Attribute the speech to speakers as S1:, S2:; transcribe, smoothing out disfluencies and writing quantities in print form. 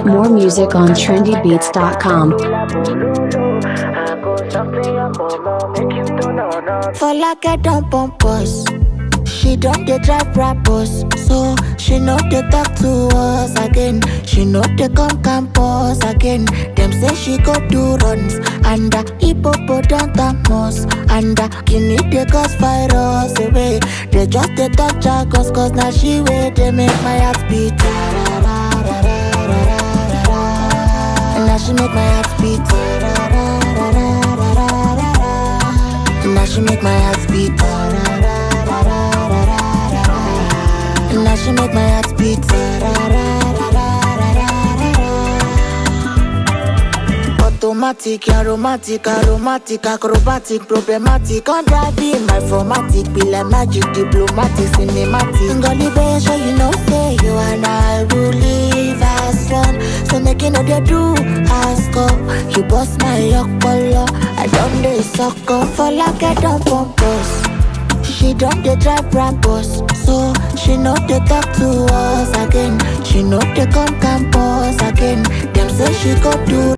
S1: More music on trendybeats.com.
S2: For like I don't pump us. She don't dey drive rappers, so she know they talk to us again. She know they come campus again. Them say she go do runs under hippopotamus under guinea they cause virus away. They just they talk jargons cause now she way they make my heart beat. And now she make my heart beat. And now she make my heart beat. Now she make my heart beat. Automatic, aromatic, acrobatic, problematic. On driving my formatic, be like magic, diplomatic, cinematic. Ngoli be sure you know say you and I will live as one. So making all they do ask up. You bust my yokolo, I don't dey suck up. For like I don't pump us. She don't dey drive rappers, so she know they talk to us again. She know they come campus again. Them say she go do.